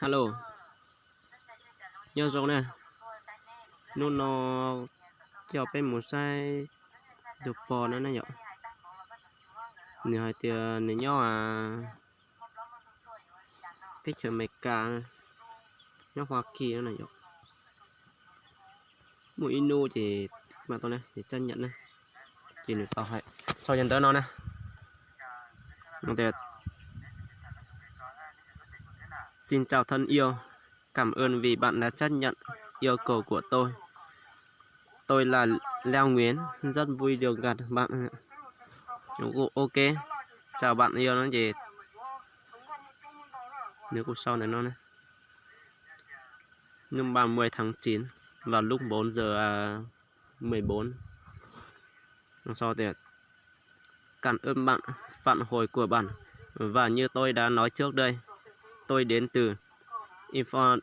Hello, nhớ rồi nè, nó cho bên một sai được bò nữa nè nhở, nè hai tiền nè nhỏ thích chơi mấy cả nhóc Hoa Kỳ nữa nè nhở, một inu thì mà tôi này thì chân nhận này, chỉ được tao hay cho nhận tới nó nè, thì xin chào thân yêu, cảm ơn vì bạn đã chấp nhận yêu cầu của tôi. Tôi là Leo Nguyễn, rất vui được gặp bạn. Ok, chào bạn yêu nó gì nếu cuộc sau này nó này. Nhưng 30 tháng 9 vào lúc 4 giờ 14. Sau thì cảm ơn bạn phản hồi của bạn. Và như tôi đã nói trước đây, tôi đến từ Indonesia.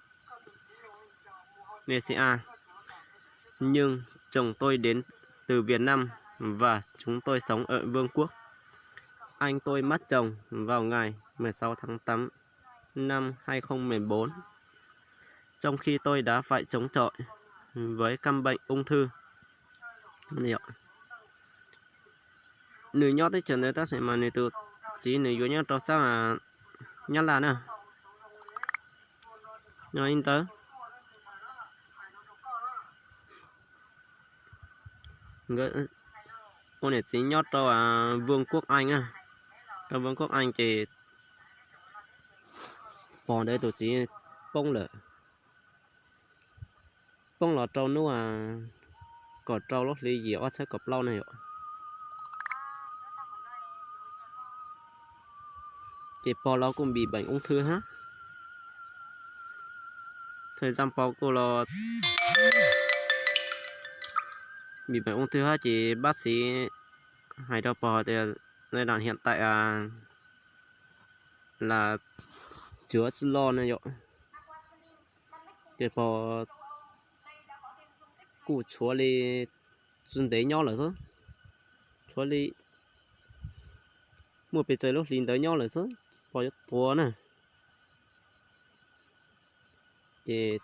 Nhưng chồng tôi đến từ Việt Nam và chúng tôi sống ở Vương quốc. Anh tôi mất chồng vào ngày 16 tháng 8 năm 2014. Trong khi tôi đã phải chống chọi với căn bệnh ung thư. Nữ nhót tới chuyện đấy ta sẽ mà nữ từ chỉ nữ vô nhót cho sao là nhát là nè. Nhót in tớ. Cô này chỉ nhót cho Vương quốc Anh á. Cho Vương quốc Anh thì bỏ đây tụi chỉ bông lợ. Bông lọ trâu nó có trâu lúc lý gì ó sẽ cọp lâu này. Chị bỏ nó cũng bị bệnh ung thư ha. Thời gian bỏ cô là bị bệnh ung thư ha, chị bác sĩ hay cho bỏ thì giai đoạn hiện tại là chữa lo này rồi. Chị bỏ cụ chúa đi dừng đấy nhau là sao? Chúa đi một bề trời lúc lính tới nhau là sao? Bỏ cho tua nè. Chị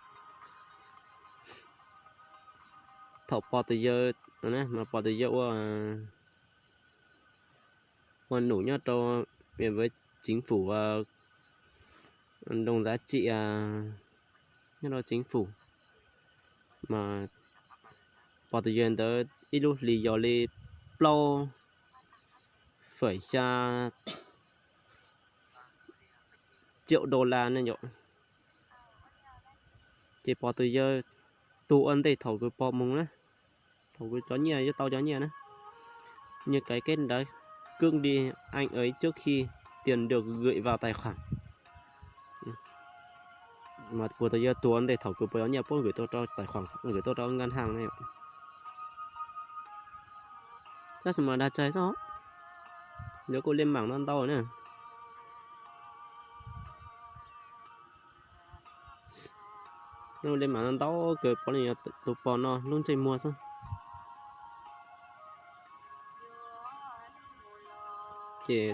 thọc bỏ từ giờ nè, mà bỏ từ giờ hoàn đủ nhá cho về với chính phủ đồng giá trị nhất là chính phủ mà bỏ từ giờ tới ít lúc lì giờ lì plau phải ra triệu đô la nên nhở. Chỉ bỏ từ giờ tụ ân thì thầu cái bỏ mùng đó, thầu cái chó nhia với tao chó nhia nữa, như cái kết đấy cương đi anh ấy trước khi tiền được gửi vào tài khoản mà của tôi giờ tụ ân thì thầu cái bỏ nhia gửi tôi cho tài khoản, gửi tôi cho ngân hàng này. Chắc mà đã chơi sao nếu cô lên bảng non tao nữa. Nhưng lên bảng non tao cái bỏ này tụ bỏ nó luôn chơi mua sao. Chỉ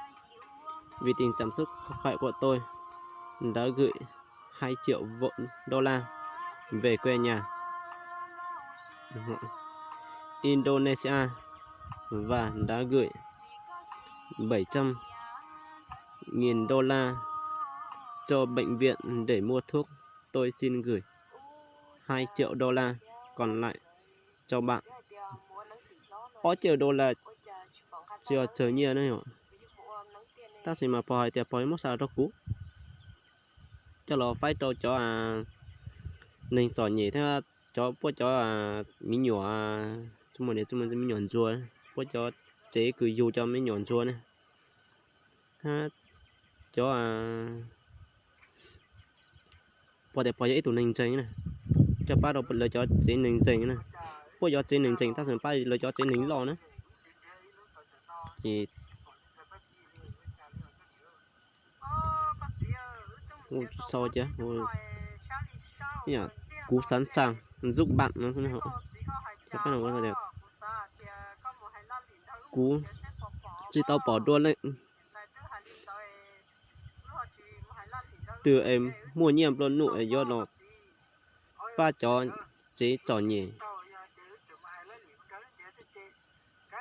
vì tình chăm sóc khỏe của tôi đã gửi 2 triệu đô la về quê nhà Indonesia và đã gửi 700.000 đô la cho bệnh viện để mua thuốc. Tôi xin gửi 2 triệu đô la còn lại cho bạn. 8 triệu đô la chưa chờ nhiều nữa hiểu. Ta sẽ mà hỏi thì hỏi một sao đó cũ. Cho nó phải cho nên sỏi nhỉ thế cho bố cho mí nhỏ chúng mình mí nhỏ chua bố cho chế cứ dù cho mí nhỏ chua này ha cho bố để bố cho ít tụ nền chênh này cho ba đầu bật lời cho chế nền chênh này bố cho chế nền chênh ta sẽ ba lời cho chế nền lò nữa thì so chứ cú sẵn sàng giúp bạn nó xem họ các bạn có thể đẹp cú chỉ tao bỏ đua lên từ em mua nhiệm luôn nụ do nó ba cho chế trò nhỉ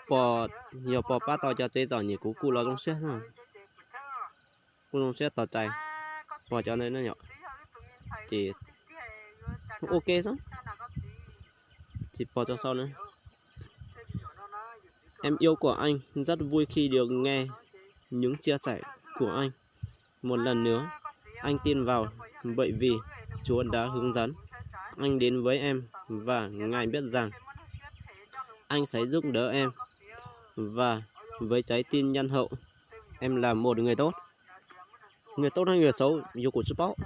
bỏ nhiều bỏ ba tao cho chế trò nhỉ của cụ lo trong xét ha cụ trong xét tao chạy bỏ cho nên nó nhỏ chỉ ok sao chỉ bỏ cho sau nữa. Em yêu của anh, rất vui khi được nghe những chia sẻ của anh. Một lần nữa, anh tin vào bởi vì Chúa đã hướng dẫn anh đến với em và Ngài biết rằng anh sẽ giúp đỡ em. Và với trái tim nhân hậu, em là một người tốt. Người tốt hay người xấu, dù của chú báu.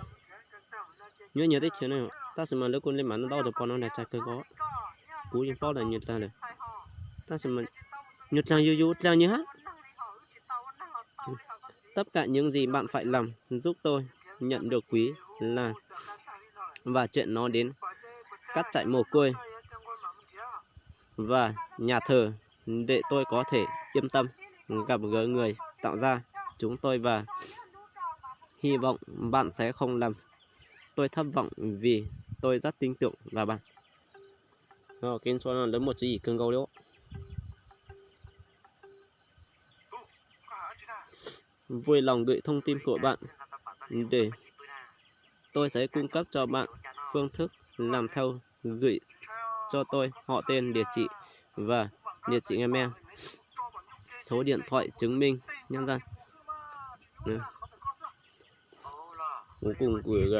Nhớ tích thế này, ta sẽ mà lấy con lên mạng nó đau được con nó này chạy cơ có. Cú những báu là nhiệt ra này. Ta sẽ mà nhật là dù là như hát. Tất cả những gì bạn phải làm giúp tôi nhận được quý là và chuyện nó đến cắt chạy mồ côi và nhà thờ để tôi có thể yên tâm gặp gỡ người tạo ra chúng tôi và hy vọng bạn sẽ không làm tôi thất vọng vì tôi rất tin tưởng vào bạn. Kiến cho nó lớn một chữ gì cưng câu đó. Vui lòng gửi thông tin của bạn để tôi sẽ cung cấp cho bạn phương thức làm theo. Gửi cho tôi họ tên, địa chỉ và địa chỉ email, số điện thoại chứng minh nhân dân. Cùng gửi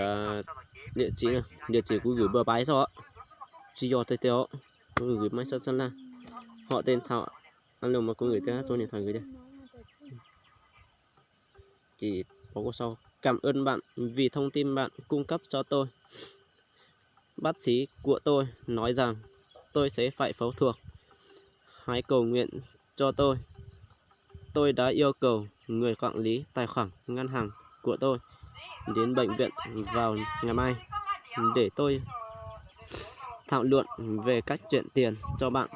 địa chỉ này, địa chỉ của gửi bờ bãi rồi chỉ do tây teo gửi máy sân là họ tên Thảo anh lùng mà có gửi tới số điện thoại gửi đây. Chỉ có câu sau: cảm ơn bạn vì thông tin bạn cung cấp cho tôi. Bác sĩ của tôi nói rằng tôi sẽ phải phẫu thuật. Hãy cầu nguyện cho tôi. Tôi đã yêu cầu người quản lý tài khoản ngân hàng của tôi đến bệnh viện vào ngày mai để tôi thảo luận về cách chuyển tiền cho bạn.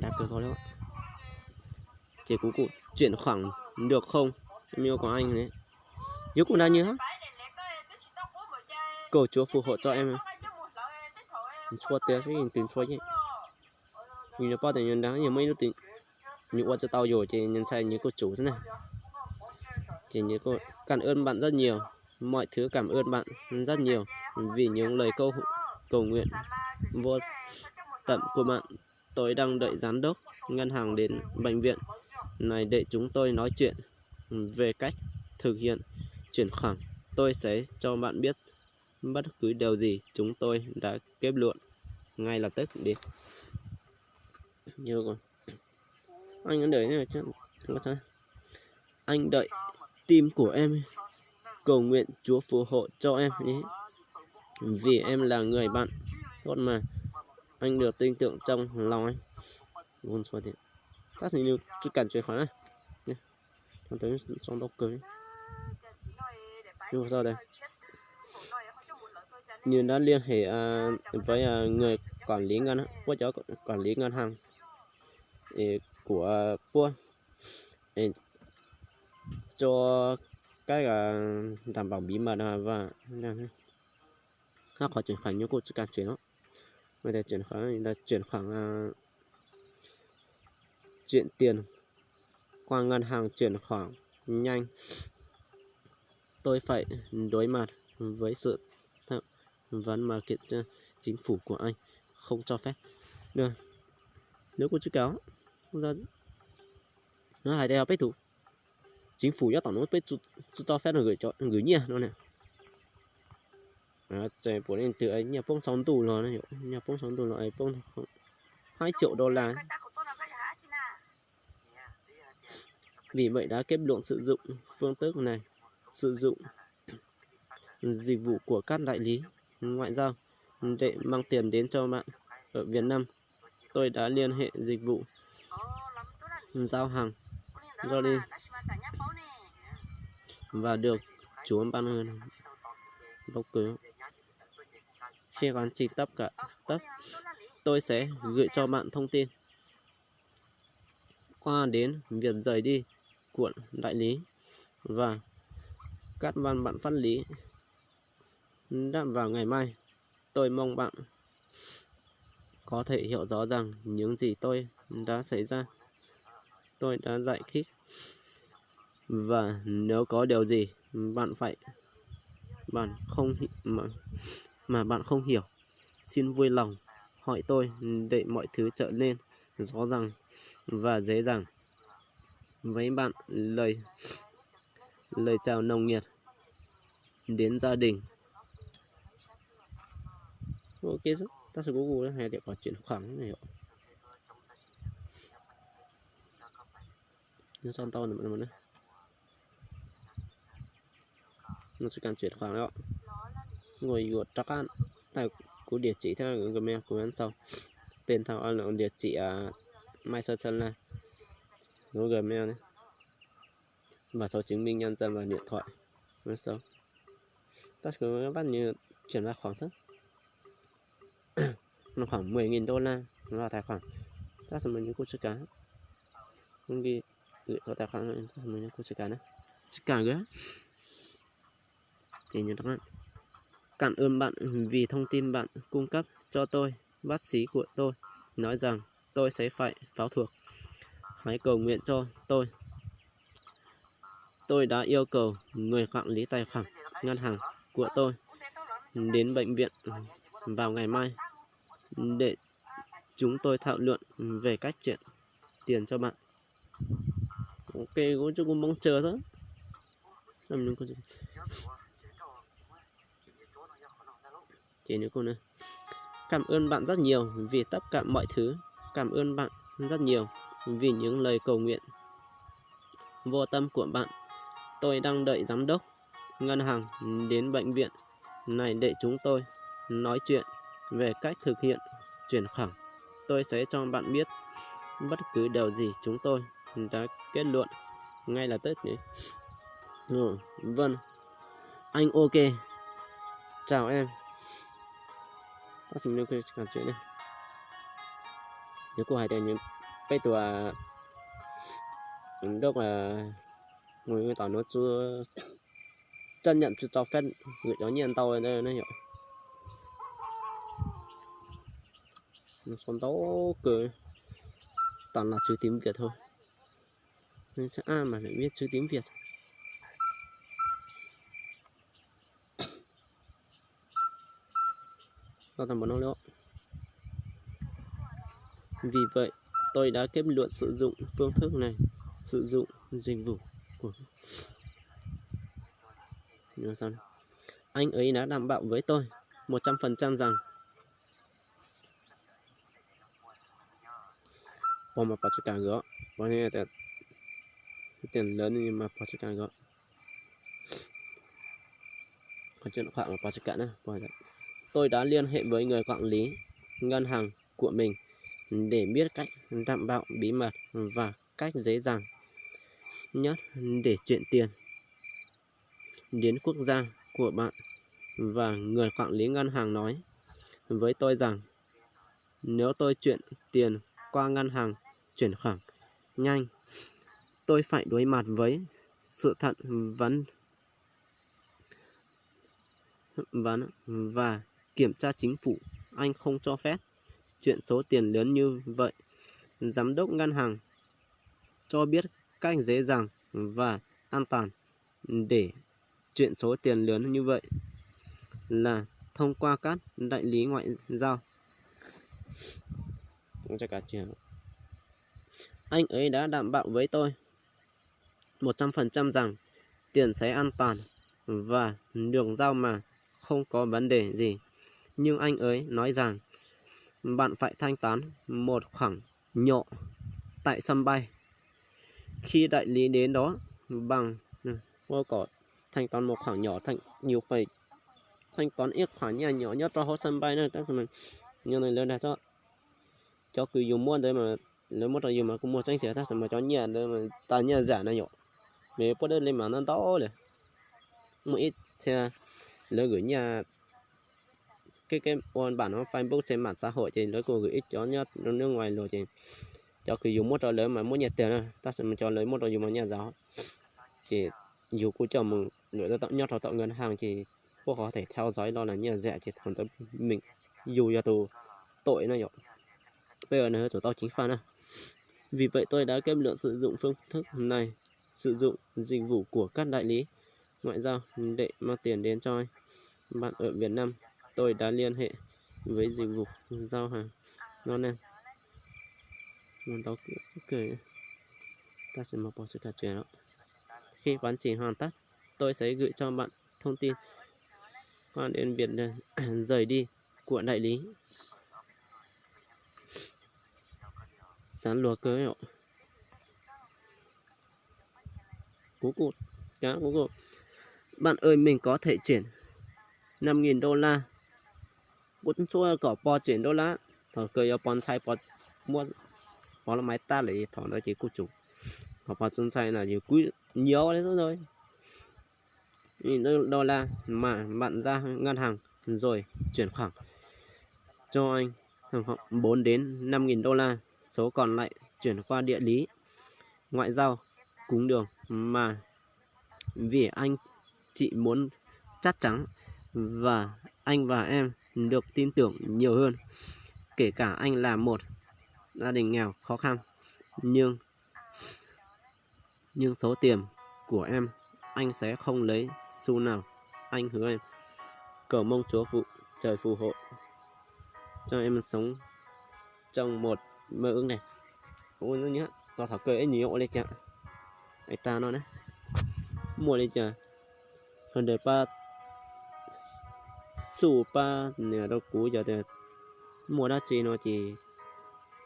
Đã cơ có đó. Chỉ có cụ chuyển khoản được không? Em yêu của anh đấy. Nếu cũng đã như hết. Cầu Chúa phù hộ cho em. Chua té sẽ hình tình chua nhé. Vì nó bao tiền nhân đáng nhiều mấy nó tình. Những qua cho tao rồi thì nhân sai như cô chủ thế này. Chỉ như cô cảm ơn bạn rất nhiều. Mọi thứ cảm ơn bạn rất nhiều vì những lời cầu nguyện vô tận của bạn. Tôi đang đợi giám đốc ngân hàng đến bệnh viện này để chúng tôi nói chuyện về cách thực hiện chuyển khoản. Tôi sẽ cho bạn biết bất cứ điều gì chúng tôi đã kết luận ngay lập tức đi. Nhiều rồi. Anh cứ đợi này chứ. Anh đợi tim của em. Cầu nguyện Chúa phù hộ cho em nhé. Vì em là người bạn tốt mà. Anh được tin tưởng trong lòng anh. Vốn xóa tiền. Chắc thì như chứ cần chuyển khoản này. Nhé. Còn tới xong đọc cười. Nhưng sao đây? Như đã liên hệ với người quản lý ngân quản lý ngân hàng của Pua cho cái đảm bảo bí mật và nó có chuyển khoản như cô chỉ cần chuyển đó. Bây giờ chuyển khoản chuyển tiền qua ngân hàng chuyển khoản nhanh. Tôi phải đối mặt với sự thẩm vấn mà kiện chính phủ của anh không cho phép. Được. Nếu cô chưa cáo ra nó hay đeo bếp thủ chính phủ nhất tổng nó bếp cho phép là gửi nhỉ nó này. Trời bố nên từ ấy nhà bông sống tù nó này, nhà bông sống tù nó ấy bông 2 triệu đô la. Vì vậy đã kết luận sử dụng phương thức này, sử dụng dịch vụ của các đại lý ngoại giao để mang tiền đến cho bạn ở Việt Nam. Tôi đã liên hệ dịch vụ giao hàng do đi và được Chúa ban ơn bốc cứ khi hoàn chỉnh tất cả tôi sẽ gửi cho bạn thông tin qua đến việc rời đi của đại lý và các văn bản pháp lý đã vào ngày mai. Tôi mong bạn có thể hiểu rõ rằng những gì tôi đã xảy ra. Tôi đã giải thích, và nếu có điều gì bạn không bạn không hiểu, xin vui lòng hỏi tôi để mọi thứ trở nên rõ ràng và dễ dàng với bạn. Lời chào nồng nhiệt đến gia đình. Ok, ta sẽ Google hay để có chuyện khoảng này. Nhưng xong tao nữa nó sẽ cần chuyển khoản đó, ngồi gột chắc ăn tại của địa chỉ theo Gmail của anh sau tên thao là địa chỉ Mai Sơn là nó Gmail này và số chứng minh nhân dân và điện thoại. Nói sau ta cứ bắt như chuyển vào khoảng sức nó khoảng 10.000 đô la vào tài khoản ta sẽ mình những cá không ghi gửi số tài khoản mình những cá nữa cả nữa thì như các bạn. Cảm ơn bạn vì thông tin bạn cung cấp cho tôi. Bác sĩ của tôi nói rằng tôi sẽ phải phẫu thuật. Hãy cầu nguyện cho tôi. Tôi đã yêu cầu người quản lý tài khoản ngân hàng của tôi đến bệnh viện vào ngày mai để chúng tôi thảo luận về cách chuyển tiền cho bạn. Ok, cũng mong chờ đó. Chỉ nữa cô nữa. Cảm ơn bạn rất nhiều vì tất cả mọi thứ. Cảm ơn bạn rất nhiều vì những lời cầu nguyện vô tâm của bạn. Tôi đang đợi giám đốc ngân hàng đến bệnh viện này để chúng tôi nói chuyện về cách thực hiện chuyển khoản. Tôi sẽ cho bạn biết bất cứ điều gì chúng tôi đã kết luận ngay là tức nhỉ. Vâng, anh ok. Chào em. Ta xin lưu cái chuyện này. Nếu cô hai tên những bây giờ đốc là người tao nó chưa chân nhận chưa cho phép người đó nhận tao đây nó hiểu nó son tấu cười toàn là chữ tiếng Việt thôi nên sẽ mà lại biết chữ tiếng Việt. Tao tầm nó nữa. Vì vậy tôi đã kết luận sử dụng phương thức này, sử dụng dịch vụ của anh ấy đã đảm bảo với tôi 100% rằng bỏ mà bỏ cho cả gỡ bỏ nghe tiền lớn nhưng mà bỏ cho cả gỡ còn chuyện khoản mà bỏ cho cả nữa. Tôi đã liên hệ với người quản lý ngân hàng của mình để biết cách đảm bảo bí mật và cách dễ dàng nhất để chuyển tiền đến quốc gia của bạn. Và người quản lý ngân hàng nói với tôi rằng nếu tôi chuyển tiền qua ngân hàng chuyển khoản nhanh, tôi phải đối mặt với sự thật vấn và kiểm tra chính phủ. Anh không cho phép chuyển số tiền lớn như vậy. Giám đốc ngân hàng cho biết cách dễ dàng và an toàn để chuyển số tiền lớn như vậy là thông qua các đại lý ngoại giao. Anh ấy đã đảm bảo với tôi 100% rằng tiền sẽ an toàn và đường giao mà không có vấn đề gì. Nhưng anh ấy nói rằng bạn phải thanh toán một khoản nhỏ tại sân bay. Khi đại lý đến đó bằng có thanh toán một khoản nhỏ nhiều phải thanh toán ít khoản nhà nhỏ nhất cho sân bay này các mình như này lên là cho cứ dùng mua đấy mà nếu một rồi mà cũng mua tránh ta sẽ mà cho nhà đấy mà ta nhà giả này nhỏ nếu có đơn lên mà nó to này một ít xe lỡ gửi nhà cái bản nó Facebook trên mạng xã hội thì nó cô gửi ít cho nhất nó nước ngoài rồi thì cho cứ dùng một rồi lớn mà mua nhiệt tiền này ta sẽ cho lấy một rồi dùng mà nhà giáo thì dù cô chồng mình nữa ta tạo nhót tạo ngân hàng thì cô có thể theo dõi đó là như rẻ thì thằng tới mình dù cho tù tội này rồi bây giờ này chỗ tao chính phán à. Vì vậy tôi đã kết luận sử dụng phương thức này, sử dụng dịch vụ của các đại lý ngoại giao để mang tiền đến cho anh. Bạn ở Việt Nam, tôi đã liên hệ với dịch vụ giao hàng ngon em. Muốn tao cười, ta sẽ mở bỏ sự cả chuyện đó. Khi quá trình hoàn tất, tôi sẽ gửi cho bạn thông tin quan đến việc rời đi của đại lý. Sán lúa cưới ạ. Cú cụt, cá cú cụt. Bạn ơi, mình có thể chuyển 5.000 đô la. Cũng chua có bò chuyển đô la. Thằng cười ở bòn sai bò mua bò là máy ta lấy thằng đó chỉ cô chủ. Có bò xuân sai là nhiều đấy rồi. Đô la mà bạn ra ngân hàng rồi chuyển khoản cho anh khoảng 4 đến 5.000 đô la. Số còn lại chuyển qua địa lý ngoại giao cúng đường mà vì anh chị muốn chắc chắn và anh và em được tin tưởng nhiều hơn. Kể cả anh là một gia đình nghèo khó khăn nhưng số tiền của em anh sẽ không lấy xu nào, anh hứa em. Cầu mong Chúa trời phù hộ cho em sống trong một mơ ước này. Ôi nó nhớ tao thảo cười ấy nhiều lên chả ấy ta nó đấy mua lên chả hơn đời ba sủ ba nè đâu cú giờ thì mua đã chi nó chỉ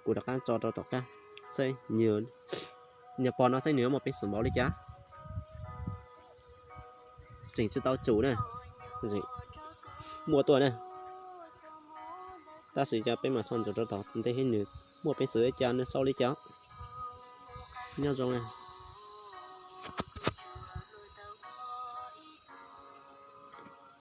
cú đặc ăn cho tao tọc ra xây nhiều nhà con nó xây nữa một cái sủng báo đi chả chỉnh cho tao chủ này mua tuổi này ta sẽ cho cái mà son cho tao tọc thấy hết nữa mua cái sữa cha nó sau đi cháu nhau rồi này